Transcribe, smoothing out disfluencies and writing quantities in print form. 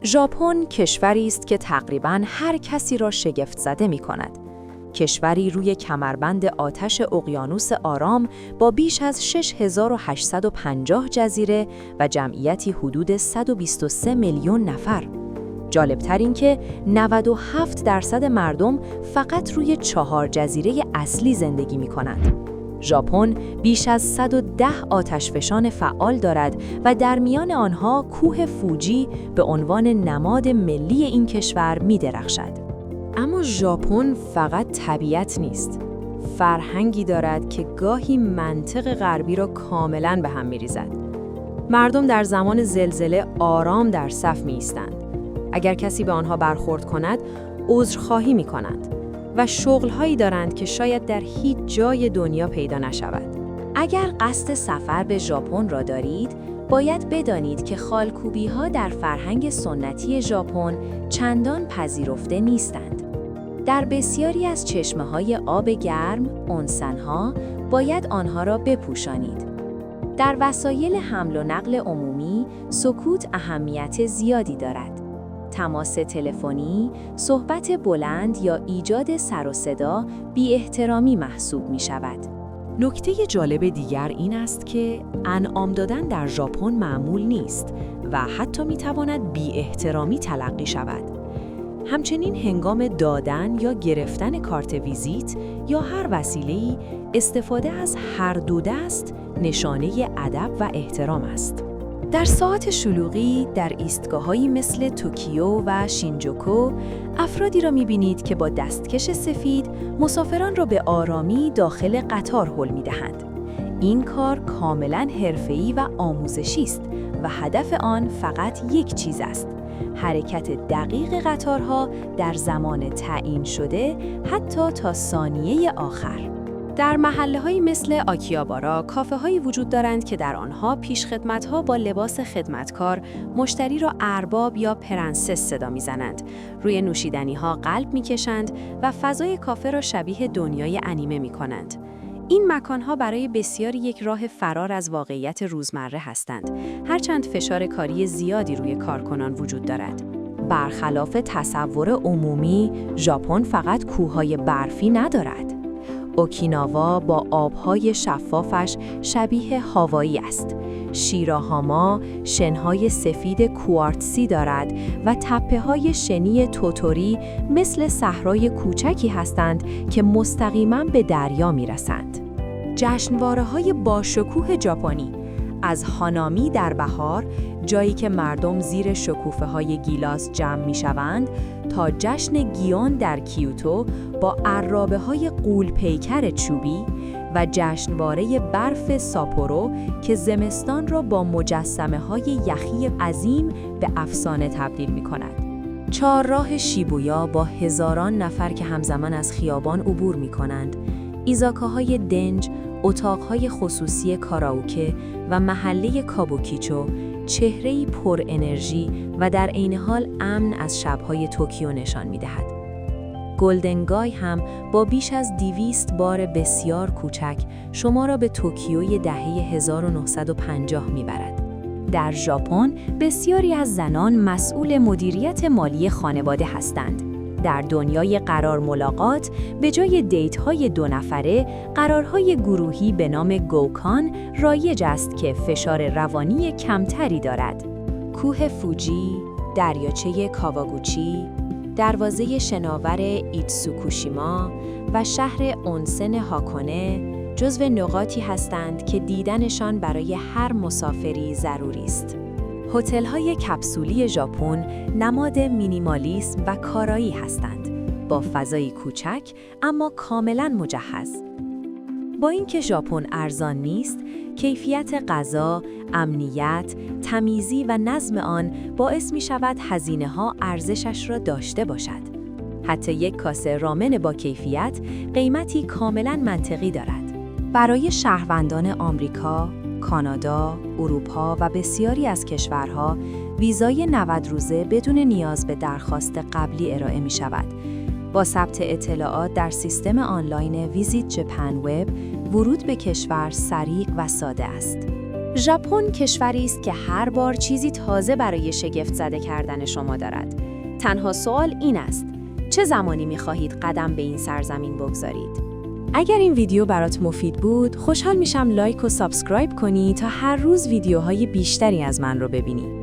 ژاپن کشوری است که تقریباً هر کسی را شگفت زده می‌کند. کشوری روی کمربند آتش اقیانوس آرام با بیش از 6850 جزیره و جمعیتی حدود 123 میلیون نفر. جالبتر این که 97% مردم فقط روی 4 جزیره اصلی زندگی می‌کنند. ژاپن بیش از 110 آتشفشان فعال دارد و در میان آنها کوه فوجی به عنوان نماد ملی این کشور می‌درخشد. اما ژاپن فقط طبیعت نیست. فرهنگی دارد که گاهی منطق غربی را کاملاً به هم می‌ریزد. مردم در زمان زلزله آرام در صف می‌ایستند. اگر کسی به آنها برخورد کند، عذرخواهی می‌کنند و شغل‌هایی دارند که شاید در هیچ جای دنیا پیدا نشود. اگر قصد سفر به ژاپن را دارید، باید بدانید که خالکوبی‌ها در فرهنگ سنتی ژاپن چندان پذیرفته نیستند. در بسیاری از چشمه‌های آب گرم، اونسن‌ها، باید آنها را بپوشانید. در وسایل حمل و نقل عمومی، سکوت اهمیت زیادی دارد. تماس تلفنی، صحبت بلند یا ایجاد سر و صدا بی‌احترامی محسوب می‌شود. نکته جالب دیگر این است که انعام دادن در ژاپن معمول نیست و حتی می‌تواند بی‌احترامی تلقی شود. همچنین هنگام دادن یا گرفتن کارت ویزیت یا هر وسیله‌ای، استفاده از هر دو دست نشانه ادب و احترام است. در ساعات شلوغی در ایستگاه‌هایی مثل توکیو و شینجوکو، افرادی را می‌بینید که با دستکش سفید مسافران را به آرامی داخل قطار هل می‌دهند. این کار کاملاً حرفه‌ای و آموزشی است و هدف آن فقط یک چیز است: حرکت دقیق قطارها در زمان تعیین شده، حتی تا ثانیه آخر. در محله‌هایی مثل آکیابارا، کافه‌هایی وجود دارند که در آنها پیشخدمت‌ها با لباس خدمتکار مشتری را ارباب یا پرنسس صدا می‌زنند. روی نوشیدنی‌ها قلب می‌کشند و فضای کافه را شبیه دنیای انیمه می‌کنند. این مکان‌ها برای بسیاری یک راه فرار از واقعیت روزمره هستند، هرچند فشار کاری زیادی روی کارکنان وجود دارد. برخلاف تصور عمومی، ژاپن فقط کوه‌های برفی ندارد. اوکیناوا با آب‌های شفافش شبیه هاوایی است. شیراهاما شن‌های سفید کوارتزی دارد و تپه‌های شنی توتوری مثل صحرای کوچکی هستند که مستقیما به دریا می‌رسند. جشنواره‌های باشکوه ژاپنی، از هانامی در بهار، جایی که مردم زیر شکوفه‌های گیلاس جمع می‌شوند، تا جشن گیون در کیوتو با عرابه‌های غول‌پیکر چوبی و جشنواره برف ساپورو که زمستان را با مجسمه‌های یخی عظیم به افسانه تبدیل می‌کند. چهارراه شیبویا با هزاران نفر که همزمان از خیابان عبور می‌کنند، ایزاکاهای دنج، اتاقهای خصوصی کاراوکه و محله کابوکیچو چهره‌ای پر انرژی و در عین حال امن از شب‌های توکیو نشان می‌دهد. گلدنگای هم با بیش از 200 بار بسیار کوچک شما را به توکیوی دهه 1950 می‌برد. در ژاپن بسیاری از زنان مسئول مدیریت مالی خانواده هستند. در دنیای قرار ملاقات، به جای دیت‌های 2 نفره، قرارهای گروهی به نام گوکان رایج است که فشار روانی کمتری دارد. کوه فوجی، دریاچه کاواگوچی، دروازه شناور ایتسوکوشیما و شهر اونسن هاکونه جزو نقاطی هستند که دیدنشان برای هر مسافری ضروری است. هتل‌های کپسولی ژاپن نماد مینیمالیسم و کارایی هستند، با فضایی کوچک اما کاملاً مجهز. با اینکه ژاپن ارزان نیست، کیفیت غذا، امنیت، تمیزی و نظم آن باعث می‌شود هزینه‌ها ارزشش را داشته باشد. حتی یک کاسه رامن با کیفیت قیمتی کاملاً منطقی دارد. برای شهروندان آمریکا، کانادا، اروپا و بسیاری از کشورها ویزای 90 روزه بدون نیاز به درخواست قبلی ارائه می شود. با ثبت اطلاعات در سیستم آنلاین ویزیت ژاپن وب، ورود به کشور سریع و ساده است. ژاپن کشوری است که هر بار چیزی تازه برای شگفت زده کردن شما دارد. تنها سوال این است: چه زمانی می‌خواهید قدم به این سرزمین بگذارید؟ اگر این ویدیو برات مفید بود، خوشحال میشم لایک و سابسکرایب کنی تا هر روز ویدیوهای بیشتری از من رو ببینی.